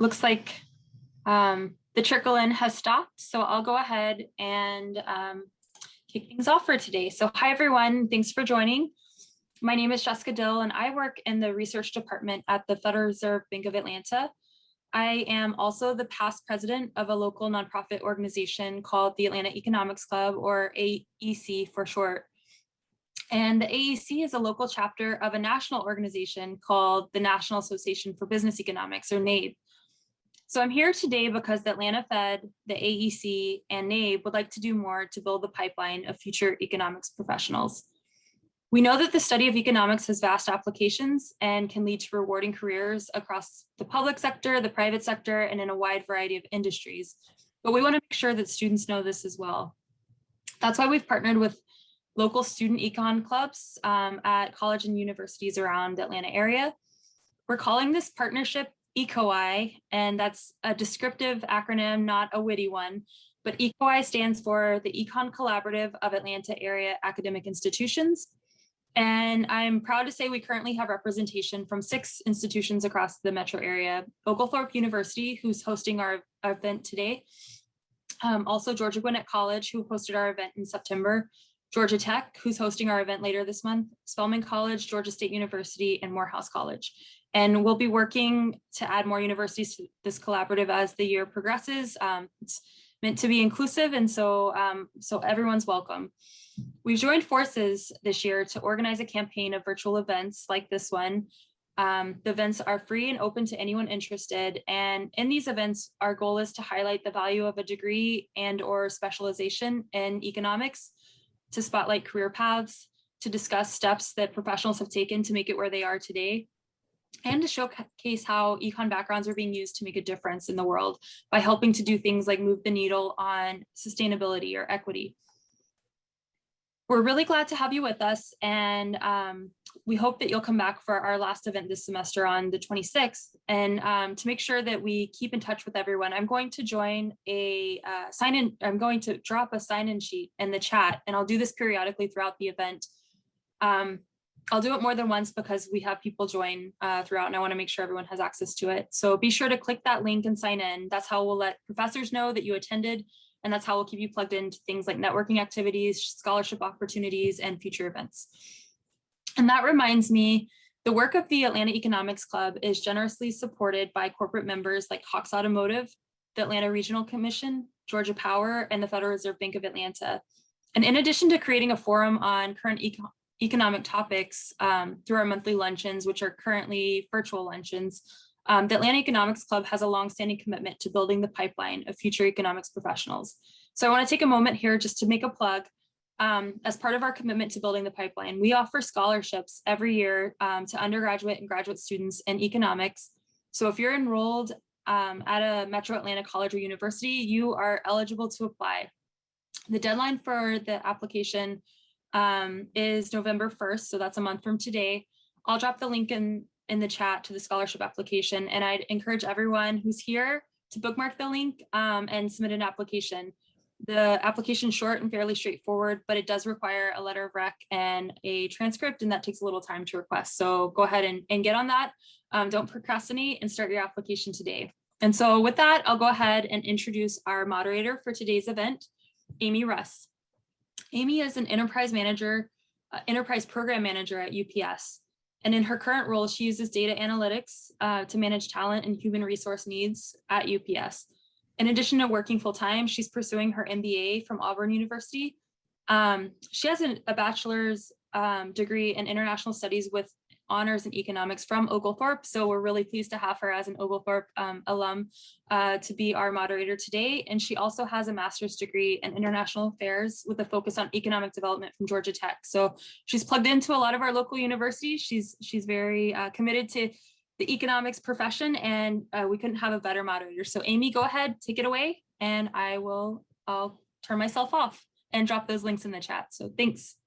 looks like the trickle in has stopped, so I'll go ahead and kick things off for today. So hi everyone, thanks for joining. My name is Jessica Dill and I work in the research department at the Federal Reserve Bank of Atlanta. I am also the past president of a local nonprofit organization called the Atlanta Economics Club, or AEC for short. And the AEC is a local chapter of a national organization called the National Association for Business Economics, or NABE. So I'm here today because the Atlanta Fed, the AEC, and NABE would like to do more to build the pipeline of future economics professionals. We know that the study of economics has vast applications and can lead to rewarding careers across the public sector, the private sector, and in a wide variety of industries. But we want to make sure that students know this as well. That's why we've partnered with local student econ clubs at college and universities around the Atlanta area. We're calling this partnership ECOI, and that's a descriptive acronym, not a witty one. But ECOI stands for the Econ Collaborative of Atlanta Area Academic Institutions. And I'm proud to say we currently have representation from 6 institutions across the metro area. Oglethorpe University, who's hosting our event today. Also Georgia Gwinnett College, who hosted our event in September. Georgia Tech, who's hosting our event later this month. Spelman College, Georgia State University, and Morehouse College. And we'll be working to add more universities to this collaborative as the year progresses. It's meant to be inclusive, and so everyone's welcome. We've joined forces this year to organize a campaign of virtual events like this one. The events are free and open to anyone interested. And in these events, our goal is to highlight the value of a degree and/or specialization in economics, to spotlight career paths, to discuss steps that professionals have taken to make it where they are today, and to showcase how econ backgrounds are being used to make a difference in the world by helping to do things like move the needle on sustainability or equity. We're really glad to have you with us, and we hope that you'll come back for our last event this semester on the 26th. And to make sure that we keep in touch with everyone, I'm going to join a sign-in. I'm going to drop a sign-in sheet in the chat, and I'll do this periodically throughout the event. I'll do it more than once because we have people join throughout, and I want to make sure everyone has access to it. So be sure to click that link and sign in. That's how we'll let professors know that you attended, and that's how we'll keep you plugged into things like networking activities, scholarship opportunities, and future events. And that reminds me, the work of the Atlanta Economics Club is generously supported by corporate members like Hawks Automotive, the Atlanta Regional Commission, Georgia Power, and the Federal Reserve Bank of Atlanta. And in addition to creating a forum on current economic topics through our monthly luncheons, which are currently virtual luncheons, the Atlanta Economics Club has a longstanding commitment to building the pipeline of future economics professionals. So I want to take a moment here just to make a plug. As part of our commitment to building the pipeline, we offer scholarships every year to undergraduate and graduate students in economics. So if you're enrolled at a Metro Atlanta college or university, you are eligible to apply. The deadline for the application is November 1st, so that's a month from today. I'll drop the link in the chat to the scholarship application, and I'd encourage everyone who's here to bookmark the link and submit an application. The application is short and fairly straightforward, but it does require a letter of rec and a transcript, and that takes a little time to request. So go ahead and get on that. Don't procrastinate and start your application today. And so with that, I'll go ahead and introduce our moderator for today's event, Amy Russ. Amy is an enterprise program manager at UPS. And in her current role, she uses data analytics to manage talent and human resource needs at UPS. In addition to working full-time, she's pursuing her MBA from Auburn University. She has a bachelor's degree in international studies with honors in economics from Oglethorpe. So we're really pleased to have her as an Oglethorpe alum to be our moderator today. And she also has a master's degree in international affairs with a focus on economic development from Georgia Tech. So she's plugged into a lot of our local universities. She's very committed to the economics profession, and we couldn't have a better moderator. So Amy, go ahead, take it away, and I'll turn myself off and drop those links in the chat. So thanks.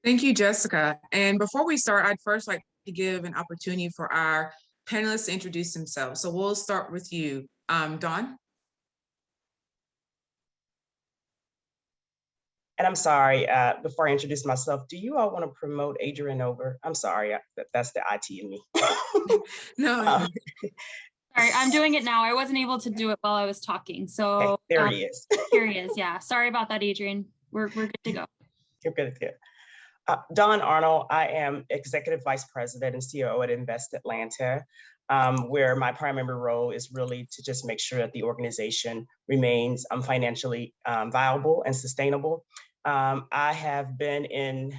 Thank you, Jessica. And before we start, I'd first like to give an opportunity for our panelists to introduce themselves. So we'll start with you, Dawn. And I'm sorry, before I introduce myself, do you all want to promote Adrian over? I'm sorry, that's the IT in me. No. Sorry, I'm doing it now. I wasn't able to do it while I was talking. So Okay, there he is. here he is. Yeah. Sorry about that, Adrian. We're good to go. You're good. Don Arnold, I am Executive Vice President and COO at Invest Atlanta, where my primary role is really to just make sure that the organization remains financially viable and sustainable. I have been in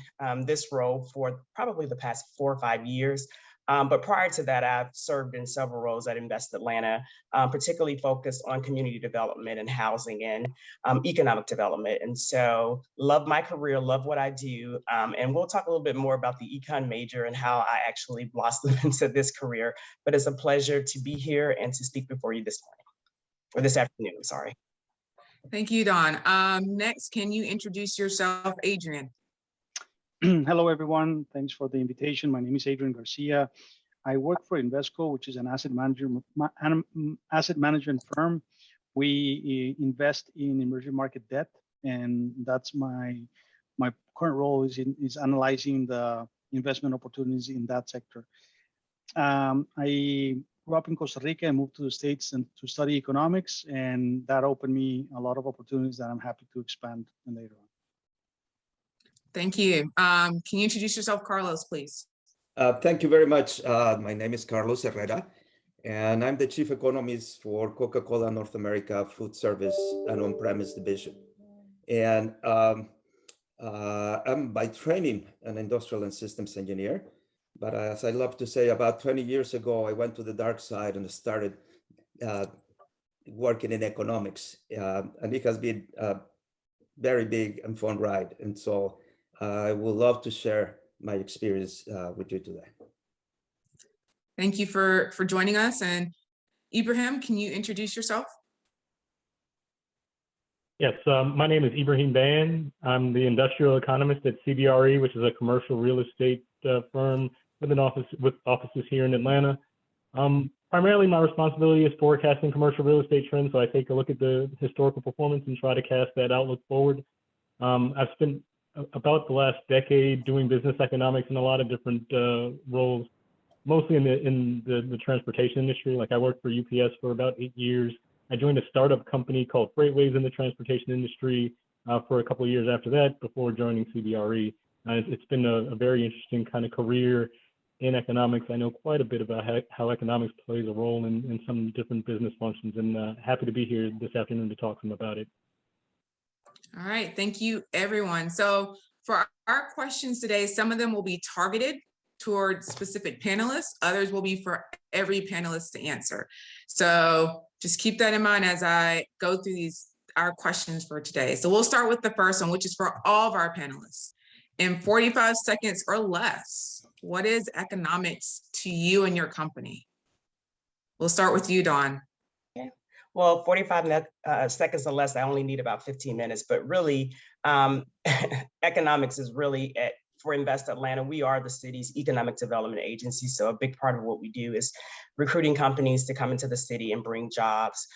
this role for probably the past 4 or 5 years. But prior to that, I've served in several roles at Invest Atlanta, particularly focused on community development and housing and economic development. And so love my career, love what I do. And we'll talk a little bit more about the econ major and how I actually blossomed into this career. But it's a pleasure to be here and to speak before you this morning, or this afternoon, sorry. Thank you, Don. Next, can you introduce yourself, Adrian? Hello, everyone. Thanks for the invitation. My name is Adrian Garcia. I work for Invesco, which is an asset management firm. We invest in emerging market debt, and that's my current role is analyzing the investment opportunities in that sector. I grew up in Costa Rica and moved to the States and to study economics, and that opened me a lot of opportunities that I'm happy to expand on later on. Thank you. Can you introduce yourself, Carlos, please? Thank you very much. My name is Carlos Herrera, and I'm the Chief Economist for Coca-Cola North America Food Service and On-Premise Division. And I'm by training an industrial and systems engineer, but as I love to say, about 20 years ago, I went to the dark side and started working in economics. And it has been a very big and fun ride. And so I would love to share my experience with you today. Thank you for joining us. And Ibrahiim, can you introduce yourself? Yes, my name is Ibrahiim Bayaan. I'm the industrial economist at CBRE, which is a commercial real estate firm with offices here in Atlanta. Primarily, my responsibility is forecasting commercial real estate trends. So I take a look at the historical performance and try to cast that outlook forward. I've spent about the last decade doing business economics in a lot of different roles, mostly in the transportation industry. Like I worked for UPS for about 8 years. I joined a startup company called Freightways in the transportation industry for a couple of years after that before joining CBRE. It's been a very interesting kind of career in economics. I know quite a bit about how economics plays a role in some different business functions, and happy to be here this afternoon to talk some about it. All right, thank you, everyone. So for our questions today, some of them will be targeted towards specific panelists. Others will be for every panelist to answer. So just keep that in mind as I go through our questions for today. So we'll start with the first one, which is for all of our panelists. In 45 seconds or less, what is economics to you and your company? We'll start with you, Dawn. Well, 45 seconds or less, I only need about 15 minutes, but really economics is really for Invest Atlanta, we are the city's economic development agency. So a big part of what we do is recruiting companies to come into the city and bring jobs.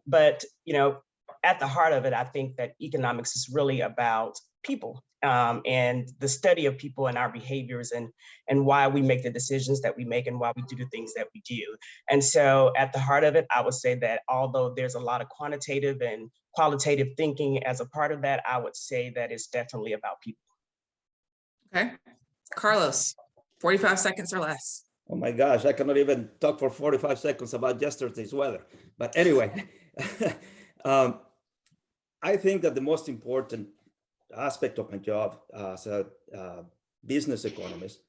But, you know, at the heart of it, I think that economics is really about people and the study of people and our behaviors and why we make the decisions that we make and why we do the things that we do. And so at the heart of it, I would say that although there's a lot of quantitative and qualitative thinking as a part of that, I would say that it's definitely about people. Okay. Carlos, 45 seconds or less. Oh my gosh, I cannot even talk for 45 seconds about yesterday's weather. But anyway, I think that the most important aspect of my job as a business economist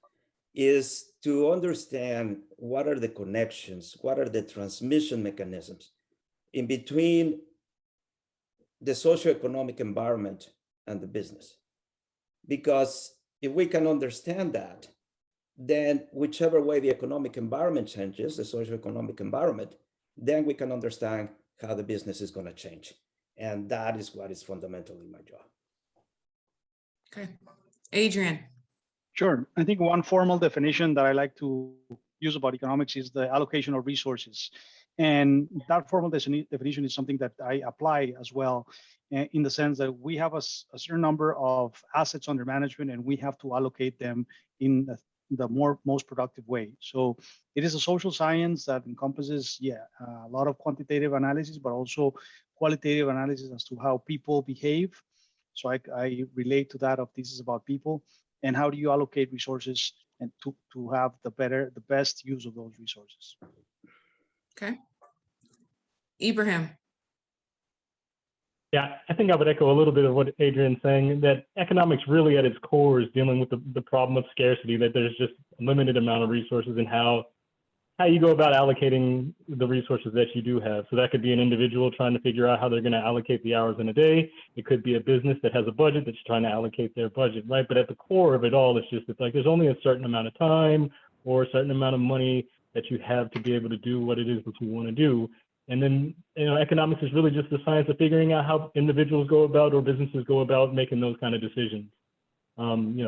is to understand what are the connections, what are the transmission mechanisms in between the socioeconomic environment and the business. Because if we can understand that, then whichever way the economic environment changes, the socioeconomic environment, then we can understand how the business is going to change. And that is what is fundamentally my job. Okay. Adrian. Sure. I think one formal definition that I like to use about economics is the allocation of resources. And that formal definition is something that I apply as well, in the sense that we have a certain number of assets under management and we have to allocate them in the most productive way. So it is a social science that encompasses, a lot of quantitative analysis, but also qualitative analysis as to how people behave. So I relate to that of this is about people and how do you allocate resources and to have the best use of those resources. Okay. Ibrahiim. Yeah, I think I would echo a little bit of what Adrian's saying, that economics really at its core is dealing with the problem of scarcity, that there's just a limited amount of resources and how you go about allocating the resources that you do have. So that could be an individual trying to figure out how they're going to allocate the hours in a day. It could be a business that has a budget that's trying to allocate their budget, right? But at the core of it all, it's like there's only a certain amount of time or a certain amount of money that you have to be able to do what it is that you want to do. And then, economics is really just the science of figuring out how individuals go about or businesses go about making those kind of decisions.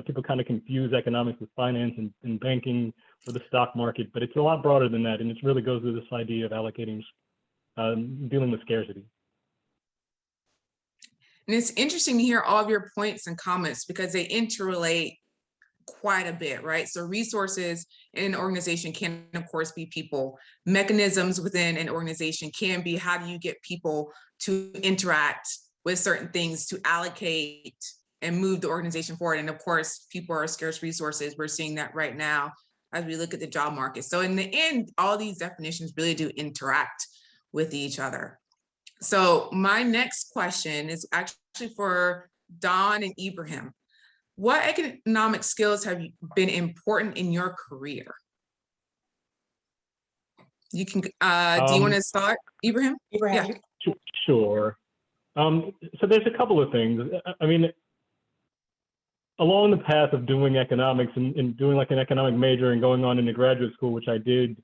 People kind of confuse economics with finance and banking or the stock market, but it's a lot broader than that. And it really goes to this idea of allocating, dealing with scarcity. And it's interesting to hear all of your points and comments because they interrelate quite a bit, right? So resources in an organization can, of course, be people. Mechanisms within an organization can be how do you get people to interact with certain things, to allocate and move the organization forward. And of course, people are scarce resources. We're seeing that right now as we look at the job market. So in the end, all these definitions really do interact with each other. So my next question is actually for Don and Ibrahiim. What economic skills have been important in your career? You can, do you want to start, Ibrahiim? Ibrahiim. Yeah. Sure. So there's a couple of things. I mean, along the path of doing economics and doing like an economic major and going on into graduate school, which I did,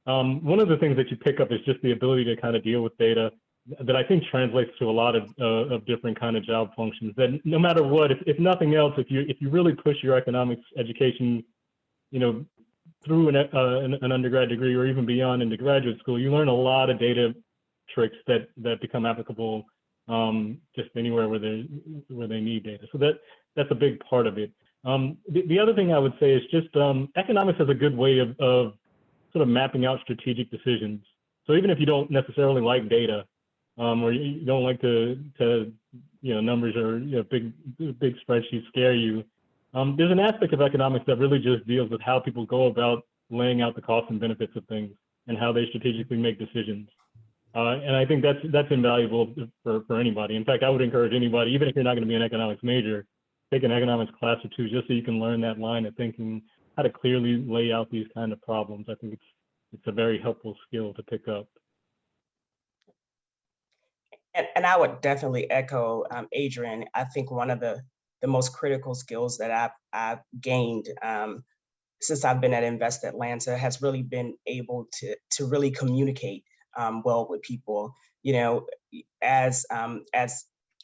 one of the things that you pick up is just the ability to kind of deal with data that I think translates to a lot of different kind of job functions. That no matter what, if nothing else, if you really push your economics education, through an undergrad degree or even beyond into graduate school, you learn a lot of data tricks that become applicable just anywhere where they need data. So that's a big part of it. The other thing I would say is just economics has a good way of sort of mapping out strategic decisions. So even if you don't necessarily like data, or you don't like to numbers or big spreadsheets scare you, there's an aspect of economics that really just deals with how people go about laying out the costs and benefits of things and how they strategically make decisions. And I think that's invaluable for anybody. In fact, I would encourage anybody, even if you're not going to be an economics major, take an economics class or two just so you can learn that line of thinking, how to clearly lay out these kind of problems. I think it's a very helpful skill to pick up. And I would definitely echo Adrian. I think one of the most critical skills that I've gained since I've been at Invest Atlanta has really been able to really communicate well with people. As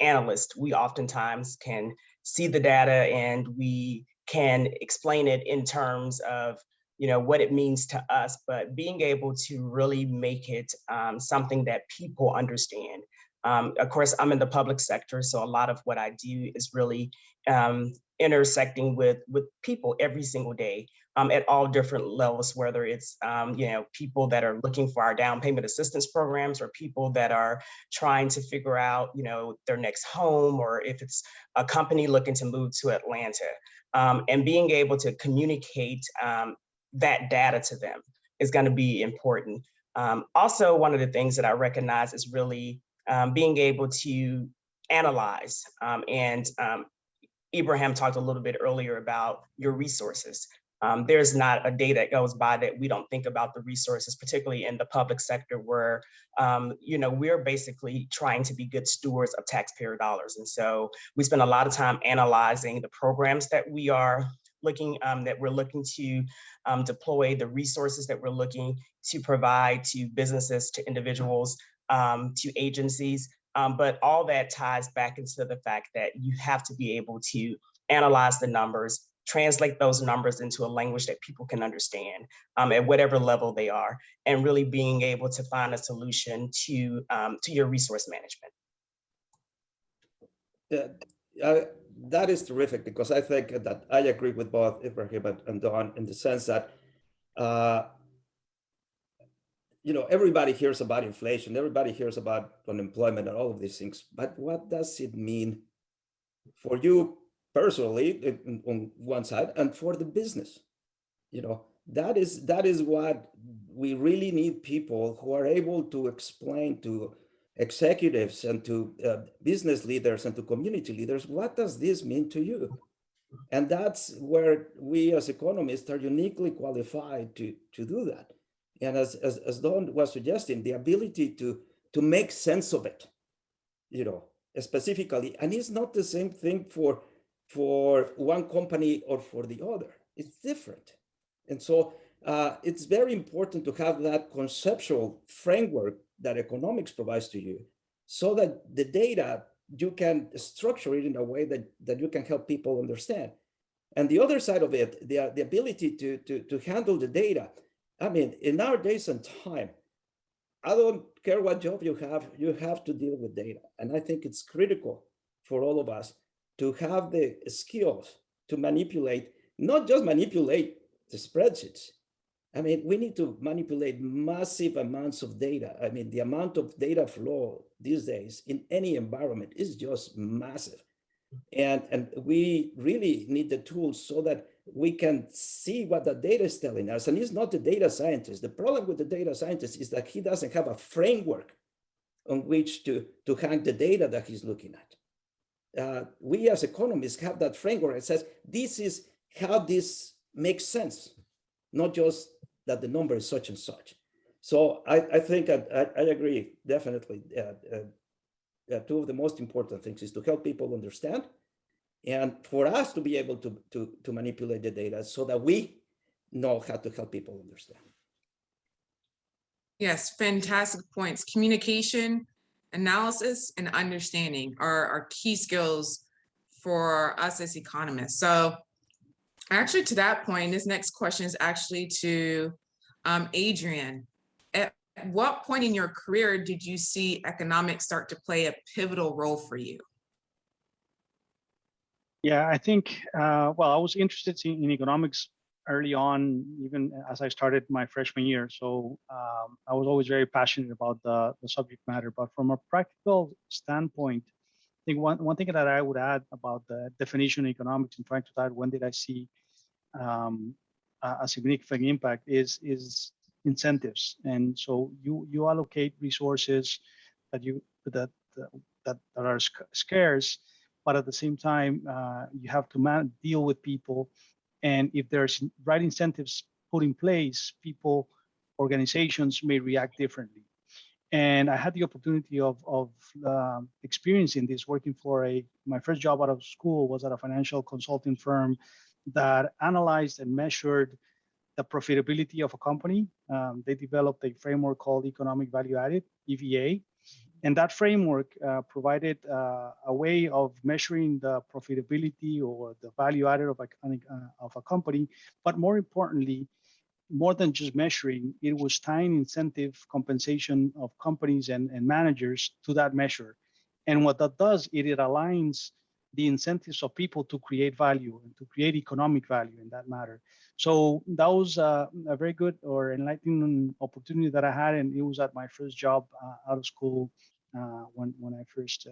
analysts, we oftentimes can see the data and we can explain it in terms of what it means to us, but being able to really make it something that people understand. Of course, I'm in the public sector, so a lot of what I do is really intersecting with people every single day at all different levels, whether it's people that are looking for our down payment assistance programs or people that are trying to figure out their next home, or if it's a company looking to move to Atlanta, and being able to communicate that data to them is going to be important. Also, one of the things that I recognize is really being able to analyze. And Ibrahiim talked a little bit earlier about your resources. There's not a day that goes by that we don't think about the resources, particularly in the public sector where, we're basically trying to be good stewards of taxpayer dollars. And so we spend a lot of time analyzing the programs that we are looking, that we're looking to deploy, the resources that we're looking to provide to businesses, to individuals, to agencies, but all that ties back into the fact that you have to be able to analyze the numbers, translate those numbers into a language that people can understand at whatever level they are, and really being able to find a solution to your resource management. that is terrific, because I think that I agree with both Ibrahiim and Don in the sense that, everybody hears about inflation, everybody hears about unemployment and all of these things, but what does it mean for you personally on one side and for the business? That is what we really need, people who are able to explain to executives and to business leaders and to community leaders, what does this mean to you? And that's where we as economists are uniquely qualified to do that. And as Don was suggesting, the ability to make sense of it, specifically, and it's not the same thing for one company or for the other. It's different. And so it's very important to have that conceptual framework that economics provides to you, so that the data, you can structure it in a way that you can help people understand. And the other side of it, the ability to handle the data. I mean, in our days and time, I don't care what job you have to deal with data. And I think it's critical for all of us to have the skills to manipulate, not just manipulate the spreadsheets. I mean, we need to manipulate massive amounts of data. I mean, the amount of data flow these days in any environment is just massive. And we really need the tools so that we can see what the data is telling us. And he's not the data scientist. The problem with the data scientist is that he doesn't have a framework on which to hang the data that he's looking at. We as economists have that framework that says, this is how this makes sense, not just that the number is such and such. So I think I agree, definitely. Two of the most important things is to help people understand, and for us to be able to manipulate the data so that we know how to help people understand. Yes, fantastic points. Communication, analysis, and understanding are key skills for us as economists. So actually, to that point, this next question is actually to Adrian. At what point in your career did you see economics start to play a pivotal role for you? Yeah, I think, I was interested in economics early on, even as I started my freshman year. So I was always very passionate about the subject matter. But from a practical standpoint, I think one thing that I would add about the definition of economics and trying to decide when did I see a significant impact is incentives. And so you allocate resources that are scarce, but at the same time, you have to deal with people. And if there's right incentives put in place, organizations may react differently. And I had the opportunity of experiencing this, working for my first job out of school was at a financial consulting firm that analyzed and measured the profitability of a company. They developed a framework called economic value added, EVA. And that framework provided a way of measuring the profitability or the value added of a company, but more importantly, more than just measuring, it was tying incentive compensation of companies and managers to that measure. And what that does, it aligns the incentives of people to create value and to create economic value in that matter. So that was a very good or enlightening opportunity that I had, and it was at my first job out of school when I first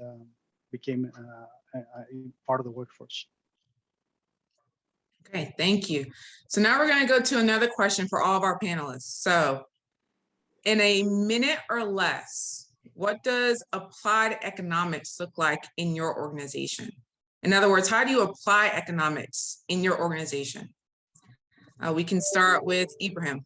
became part of the workforce. Okay, thank you. So now we're going to go to another question for all of our panelists. So in a minute or less, what does applied economics look like in your organization? In other words, how do you apply economics in your organization? We can start with Ibrahiim.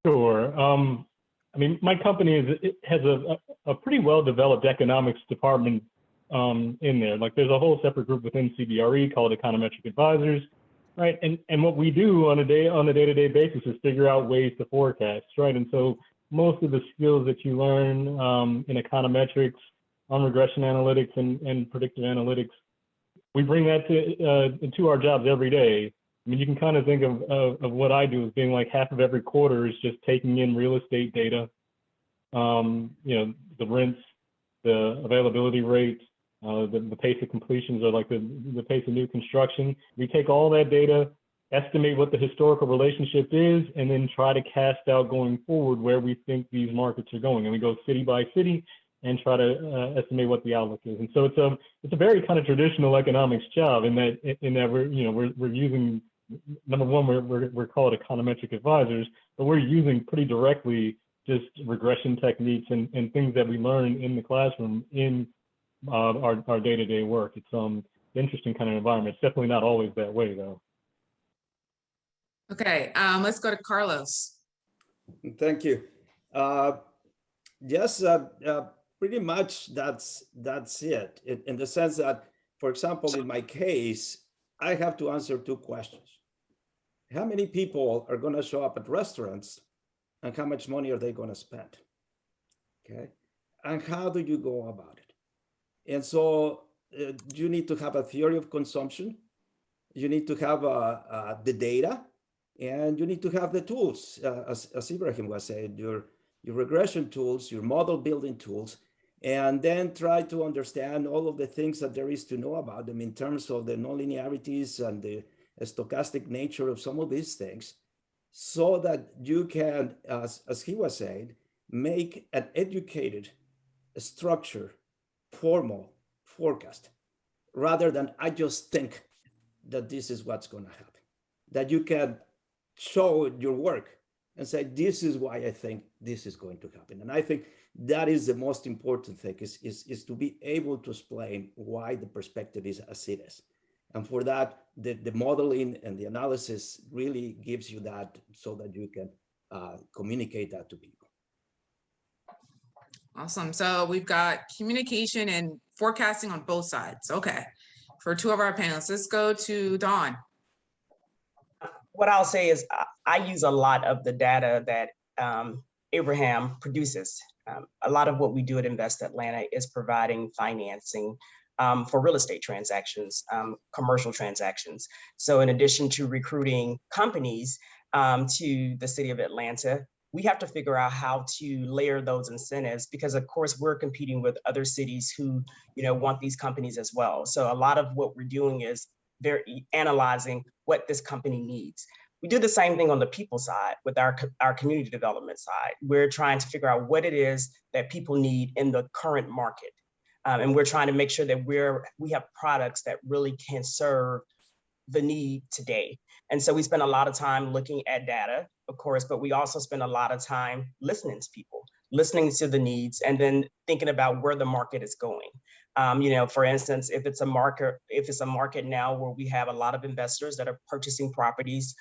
Sure. I mean, my company has a pretty well-developed economics department in there. Like, there's a whole separate group within CBRE called econometric advisors, right? And what we do on a day-to-day basis is figure out ways to forecast, right? And so most of the skills that you learn in econometrics, on regression analytics and predictive analytics, we bring that into our jobs every day. I mean, you can kind of think of what I do as being like half of every quarter is just taking in real estate data, the rents, the availability rates, the pace of completions or like the pace of new construction. We take all that data, estimate what the historical relationship is, and then try to cast out going forward where we think these markets are going. And we go city by city and try to estimate what the outlook is. And so it's a very kind of traditional economics job in that we're using, number one, we're called econometric advisors, but we're using pretty directly just regression techniques and things that we learn in the classroom in our day-to-day work. It's an interesting kind of environment. It's definitely not always that way though. Okay, let's go to Carlos. Thank you. Yes, pretty much that's it, in the sense that, for example, in my case, I have to answer two questions. How many people are going to show up at restaurants, and how much money are they going to spend? Okay, and how do you go about it? And so you need to have a theory of consumption. You need to have the data, and you need to have the tools, as Ibrahiim was saying, your regression tools, your model building tools, and then try to understand all of the things that there is to know about them in terms of the nonlinearities and the stochastic nature of some of these things, so that you can, as he was saying, make an educated, structured, formal forecast, rather than I just think that this is what's going to happen. That you can show your work and say, this is why I think this is going to happen. And I think that is the most important thing, is to be able to explain why the perspective is as it is. And for that, the modeling and the analysis really gives you that, so that you can communicate that to people. Awesome. So we've got communication and forecasting on both sides. Okay. For two of our panelists, let's go to Dawn. What I'll say is I use a lot of the data that Ibrahiim produces. A lot of what we do at Invest Atlanta is providing financing for real estate transactions, commercial transactions. So in addition to recruiting companies to the city of Atlanta, we have to figure out how to layer those incentives, because of course we're competing with other cities who, want these companies as well. So a lot of what we're doing is very analyzing what this company needs. We do the same thing on the people side with our community development side. We're trying to figure out what it is that people need in the current market. And we're trying to make sure that we have products that really can serve the need today. And so we spend a lot of time looking at data, of course, but we also spend a lot of time listening to people, listening to the needs, and then thinking about where the market is going. For instance, if it's a market now where we have a lot of investors that are purchasing properties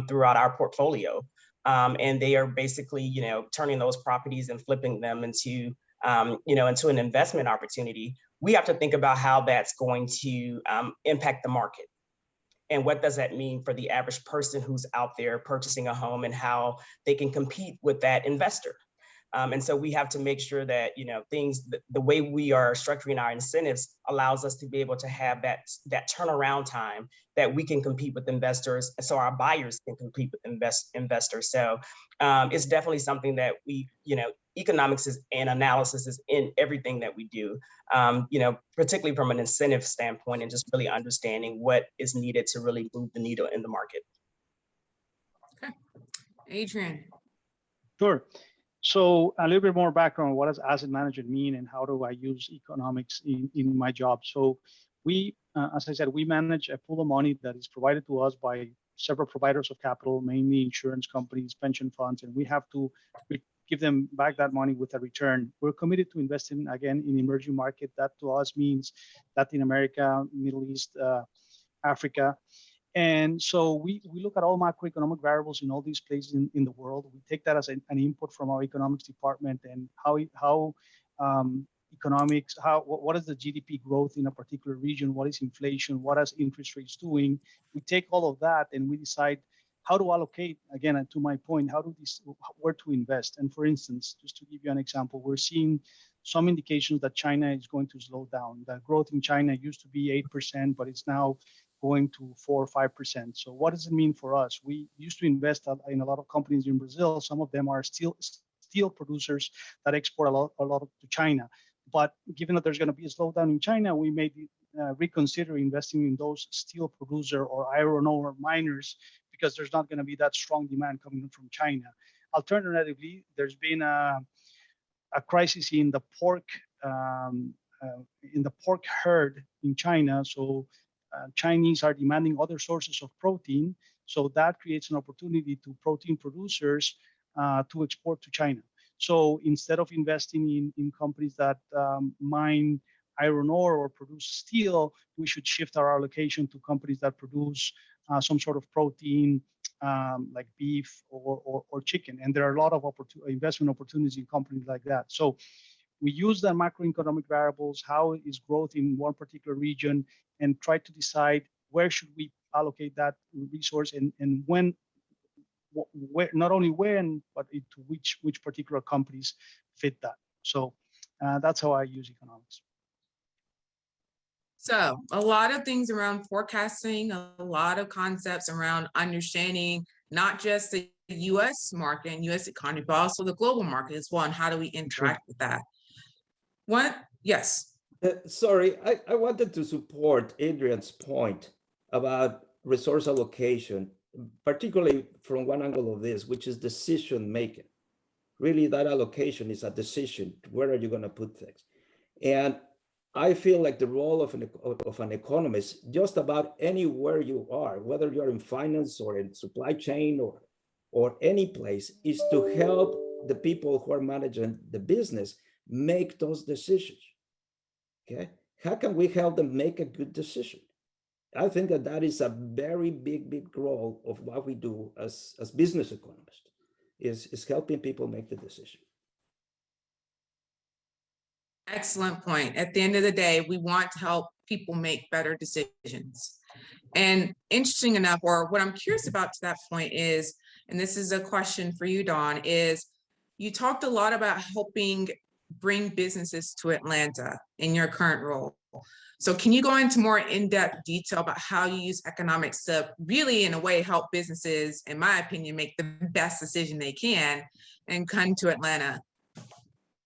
throughout our portfolio, and they are basically, turning those properties and flipping them into an investment opportunity, we have to think about how that's going to impact the market. And what does that mean for the average person who's out there purchasing a home, and how they can compete with that investor? And so we have to make sure that, the way we are structuring our incentives allows us to be able to have that turnaround time that we can compete with investors, so our buyers can compete with investors. So it's definitely something that we, economics and analysis is in everything that we do, particularly from an incentive standpoint, and just really understanding what is needed to really move the needle in the market. Okay. Adrian. Sure. So a little bit more background, what does asset management mean, and how do I use economics in my job? So we, as I said, we manage a pool of money that is provided to us by several providers of capital, mainly insurance companies, pension funds, and we have to give them back that money with a return. We're committed to investing, again, in emerging market. That to us means Latin America, Middle East, Africa. And so we look at all macroeconomic variables in all these places in the world. We take that as an input from our economics department, and how economics, what is the GDP growth in a particular region? What is inflation? What is interest rates doing? We take all of that and we decide how to allocate, again, and to my point, where to invest. And for instance, just to give you an example, we're seeing some indications that China is going to slow down. The growth in China used to be 8%, but it's now going to 4 or 5%. So what does it mean for us? We used to invest in a lot of companies in Brazil. Some of them are steel producers that export a lot to China. But given that there's going to be a slowdown in China, we may reconsider investing in those steel producer or iron ore miners because there's not going to be that strong demand coming from China. Alternatively, there's been a crisis in the pork herd in China. So Chinese are demanding other sources of protein. So that creates an opportunity to protein producers to export to China. So instead of investing in companies that mine iron ore or produce steel, we should shift our allocation to companies that produce some sort of protein, like beef or chicken. And there are a lot of investment opportunities in companies like that. So we use the macroeconomic variables, how is growth in one particular region, and try to decide where should we allocate that resource and when, not only when, but to which particular companies fit that. So that's how I use economics. So a lot of things around forecasting, a lot of concepts around understanding not just the US market and US economy, but also the global market as well, and how do we interact with that? What? Yes. Sorry, I wanted to support Adrian's point about resource allocation, particularly from one angle of this, which is decision making. Really, that allocation is a decision. Where are you going to put things? And I feel like the role of an economist, just about anywhere you are, whether you're in finance or in supply chain or any place, is to help the people who are managing the business make those decisions. Okay, how can we help them make a good decision? I think that is a very big role of what we do as business economists, is helping people make the decision. Excellent point. At the end of the day, we want to help people make better decisions. And interesting enough, or what I'm curious about to that point is, and this is a question for you, Dawn, is you talked a lot about helping bring businesses to Atlanta in your current role. So can you go into more in-depth detail about how you use economics to really, in a way, help businesses, in my opinion, make the best decision they can and come to Atlanta?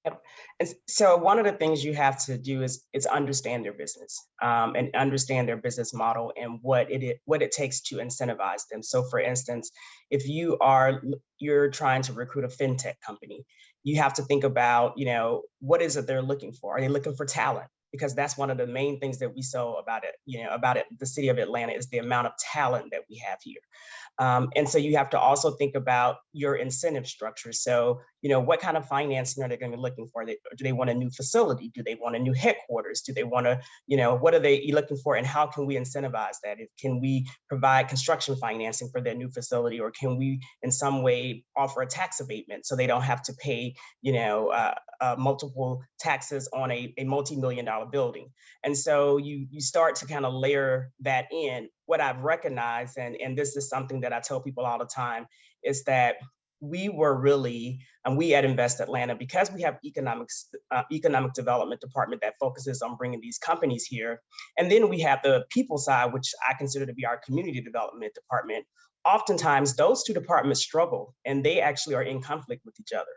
Yep. And so one of the things you have to do is understand their business and understand their business model and what it takes to incentivize them. So for instance, if you're trying to recruit a fintech company, you have to think about, what is it they're looking for? Are they looking for talent? Because that's one of the main things that we saw about it, the city of Atlanta, is the amount of talent that we have here. And so you have to also think about your incentive structure. So, what kind of financing are they going to be looking for? Do they want a new facility? Do they want a new headquarters? Do they want to, what are they looking for? And how can we incentivize that? Can we provide construction financing for their new facility? Or can we in some way offer a tax abatement so they don't have to pay, multiple taxes on a multi-million-dollar building? And so you start to kind of layer that in. What I've recognized, and this is something that I tell people all the time, is that we at Invest Atlanta, because we have economic development department that focuses on bringing these companies here, and then we have the people side, which I consider to be our community development department. Oftentimes, those two departments struggle, and they actually are in conflict with each other.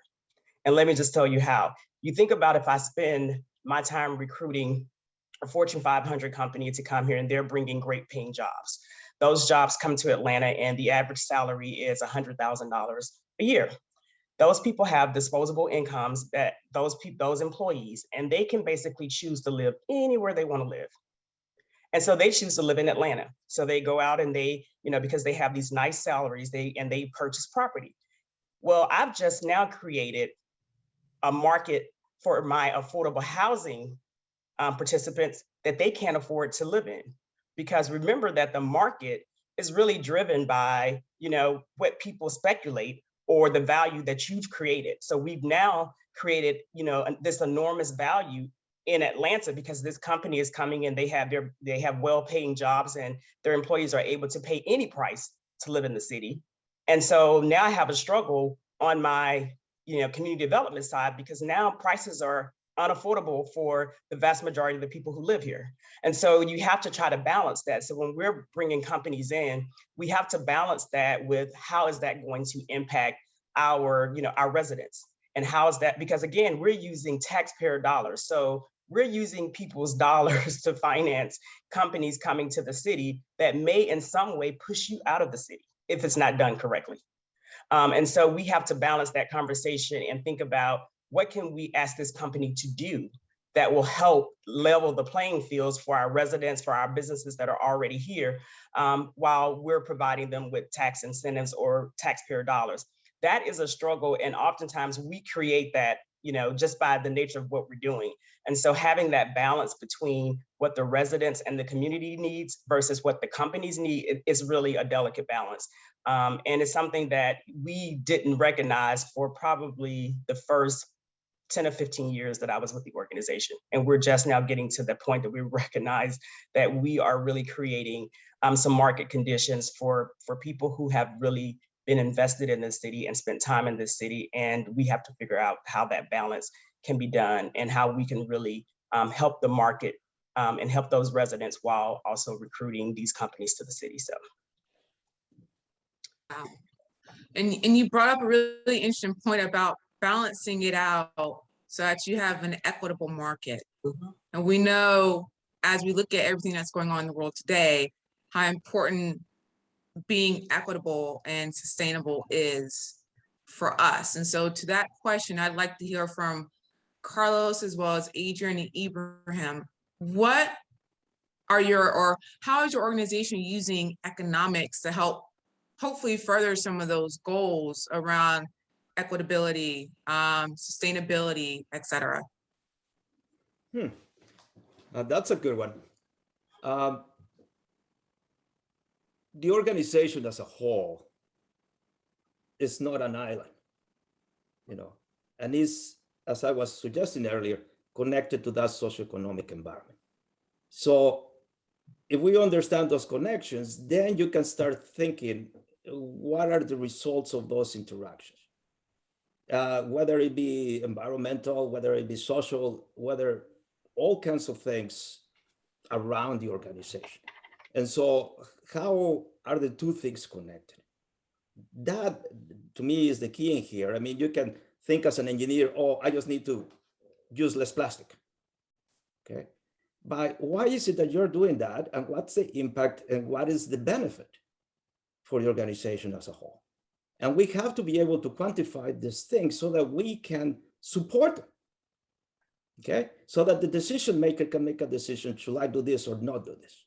And let me just tell you how. You think about if I spend my time recruiting a Fortune 500 company to come here and they're bringing great paying jobs. Those jobs come to Atlanta and the average salary is $100,000 a year. Those people have disposable incomes, that those employees, and they can basically choose to live anywhere they want to live. And so they choose to live in Atlanta. So they go out and they, because they have these nice salaries, they purchase property. Well, I've just now created a market for my affordable housing participants that they can't afford to live in. Because remember that the market is really driven by, what people speculate or the value that you've created. So we've now created, this enormous value in Atlanta because this company is coming in, they have well-paying jobs and their employees are able to pay any price to live in the city. And so now I have a struggle on my, community development side, because now prices are unaffordable for the vast majority of the people who live here. And so you have to try to balance that. So when we're bringing companies in, we have to balance that with how is that going to impact our residents. And how is that? Because again, we're using taxpayer dollars. So we're using people's dollars to finance companies coming to the city that may in some way push you out of the city if it's not done correctly. And so we have to balance that conversation and think about what can we ask this company to do that will help level the playing fields for our residents, for our businesses that are already here, while we're providing them with tax incentives or taxpayer dollars. That is a struggle. And oftentimes we create that, just by the nature of what we're doing. And so having that balance between what the residents and the community needs versus what the companies need is really a delicate balance. And it's something that we didn't recognize for probably the first 10 or 15 years that I was with the organization. And we're just now getting to the point that we recognize that we are really creating some market conditions for people who have really been invested in this city and spent time in this city. And we have to figure out how that balance can be done and how we can really help the market and help those residents while also recruiting these companies to the city. So. Wow. And you brought up a really interesting point about balancing it out so that you have an equitable market. Mm-hmm. And we know, as we look at everything that's going on in the world today, how important being equitable and sustainable is for us. And so to that question, I'd like to hear from Carlos as well as Adrian and Ibrahiim. What are how is your organization using economics to help hopefully further some of those goals around equitability, sustainability, et cetera? That's a good one. The organization as a whole is not an island, and is, as I was suggesting earlier, connected to that socioeconomic environment. So if we understand those connections, then you can start thinking, what are the results of those interactions? Whether it be environmental, whether it be social, whether all kinds of things around the organization. And so how are the two things connected? That, to me, is the key in here. I mean, you can think as an engineer, oh, I just need to use less plastic, okay? But why is it that you're doing that? And what's the impact and what is the benefit for the organization as a whole? And we have to be able to quantify these things so that we can support them, okay? So that the decision maker can make a decision, should I do this or not do this?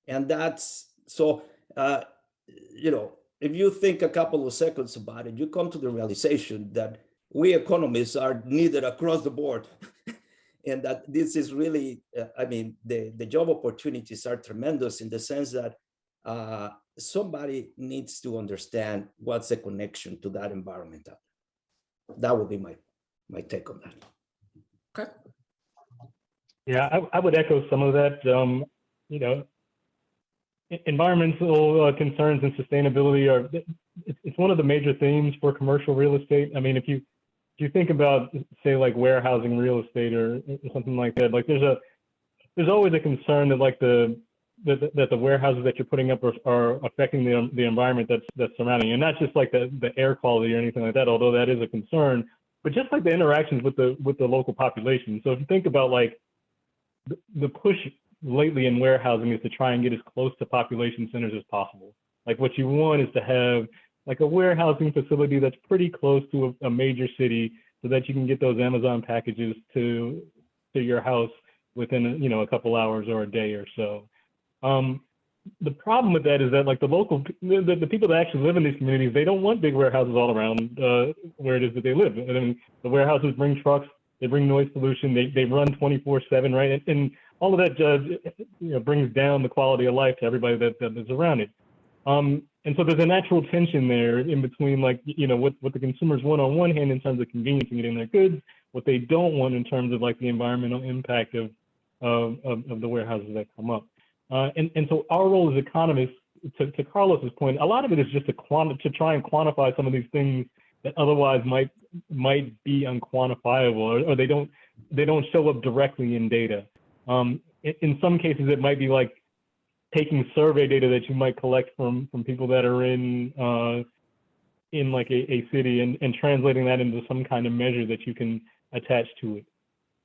And that's, so, if you think a couple of seconds about it, you come to the realization that we economists are needed across the board. And that this is really, the job opportunities are tremendous in the sense that somebody needs to understand what's the connection to that environment. That would be my take on that. Okay. Yeah, I would echo some of that. Environmental concerns and sustainability it's one of the major themes for commercial real estate. I mean, if you think about, say, like warehousing real estate or something like that, like there's always a concern that like that the warehouses that you're putting up are affecting the environment that's surrounding you, and not just like the air quality or anything like that, although that is a concern, but just like the interactions with the local population. So if you think about like the push lately in warehousing is to try and get as close to population centers as possible. Like what you want is to have like a warehousing facility that's pretty close to a major city so that you can get those Amazon packages to your house within a couple hours or a day or so. The problem with that is that like the people that actually live in these communities, they don't want big warehouses all around where it is that they live. And then the warehouses bring trucks, they bring noise pollution, they run 24/7, right? And all of that brings down the quality of life to everybody that is around it. And so there's a natural tension there in between like, what the consumers want on one hand in terms of convenience and getting their goods, what they don't want in terms of like the environmental impact of the warehouses that come up. And so our role as economists, to Carlos's point, a lot of it is just to try and quantify some of these things that otherwise might be unquantifiable, or they don't show up directly in data. In some cases, it might be like taking survey data that you might collect from people that are in in like a city and translating that into some kind of measure that you can attach to it.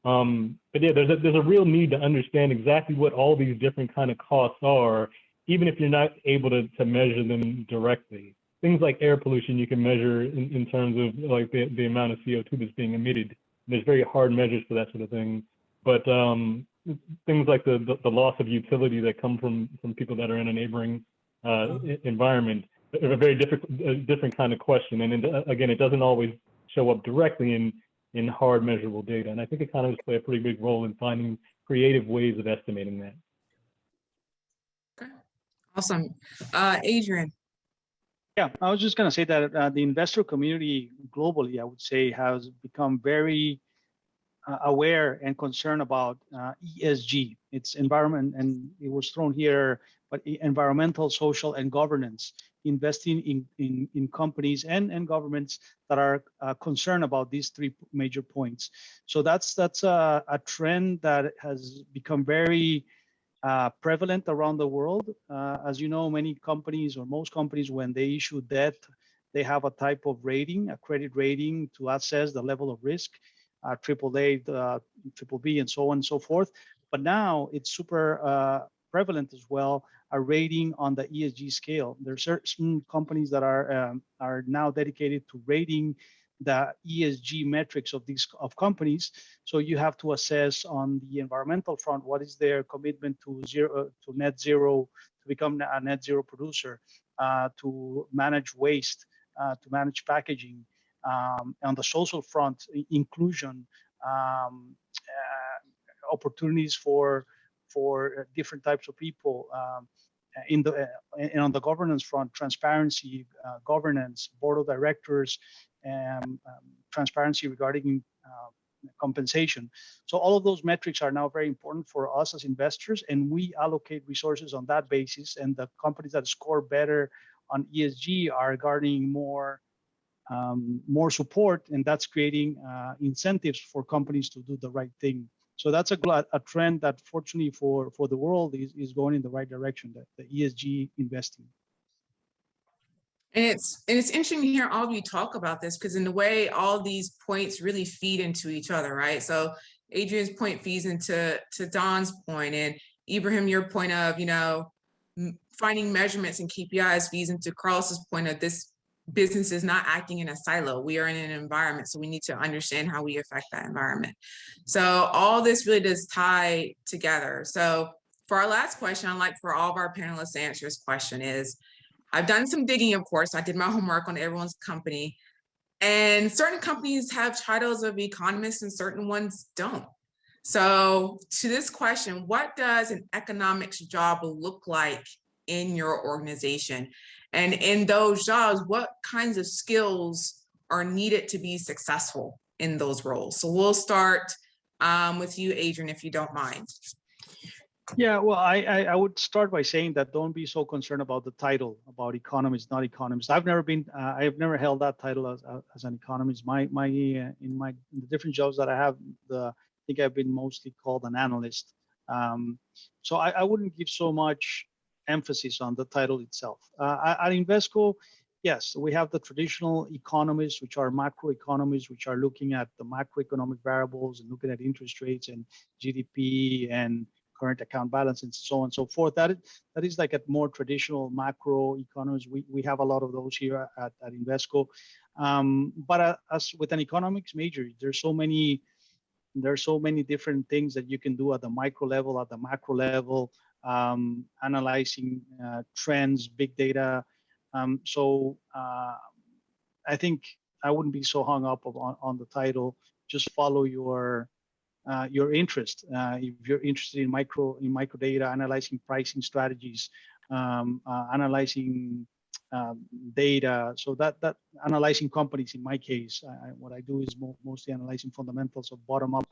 But yeah, there's a real need to understand exactly what all these different kind of costs are, even if you're not able to measure them directly. Things like air pollution you can measure in terms of like the amount of CO2 that's being emitted. There's very hard measures for that sort of thing. But things like the loss of utility that come from people that are in a neighboring environment, a very different kind of question. And again, it doesn't always show up directly in hard measurable data. And I think economists play a pretty big role in finding creative ways of estimating that. Okay, awesome. Adrian. Yeah, I was just going to say that the investor community globally, I would say, has become very aware and concerned about ESG. It's environment, and it was thrown here, but environmental, social, and governance, investing in companies and governments that are concerned about these three major points. So that's a trend that has become very prevalent around the world. As you know, many companies or most companies, when they issue debt, they have a type of rating, a credit rating to assess the level of risk, AAA, triple B, and so on and so forth. But now it's super prevalent as well, a rating on the ESG scale. There are certain companies that are now dedicated to rating the ESG metrics of companies. So you have to assess on the environmental front, what is their commitment to net zero, to become a net zero producer, to manage waste, to manage packaging. On the social front, inclusion, opportunities for different types of people. And on the governance front, transparency, governance, board of directors, and transparency regarding compensation. So all of those metrics are now very important for us as investors, and we allocate resources on that basis. And the companies that score better on ESG are garnering more support, and that's creating incentives for companies to do the right thing. So that's a trend that, fortunately for the world, is going in the right direction, the ESG investing. And it's interesting to hear all of you talk about this, because in a way, all these points really feed into each other, right? So Adrian's point feeds into Don's point, and Ibrahiim, your point of, finding measurements and KPIs feeds into Carlos's point of this business is not acting in a silo. We are in an environment, so we need to understand how we affect that environment. So all this really does tie together. So for our last question, I'd like for all of our panelists to answer this question is, I've done some digging, of course. I did my homework on everyone's company, and certain companies have titles of economists and certain ones don't. So to this question, what does an economics job look like in your organization? And in those jobs, what kinds of skills are needed to be successful in those roles? So we'll start with you, Adrian, if you don't mind. Yeah, well, I would start by saying that don't be so concerned about the title, about economist, not economist. I've never held that title as an economist. In the different jobs that I have, I think I've been mostly called an analyst. So I wouldn't give so much emphasis on the title itself. At Invesco, yes, we have the traditional economists, which are macroeconomists, which are looking at the macroeconomic variables and looking at interest rates and GDP and current account balance and so on and so forth. That is like a more traditional macroeconomists. We have a lot of those here at Invesco. But as with an economics major, there's so many different things that you can do at the micro level, at the macro level, analyzing trends, big data. So I think I wouldn't be so hung up on the title. Just follow your interest. If you're interested in micro data, analyzing pricing strategies, analyzing data, so that analyzing companies, in my case, what I do is mostly analyzing fundamentals of bottom-up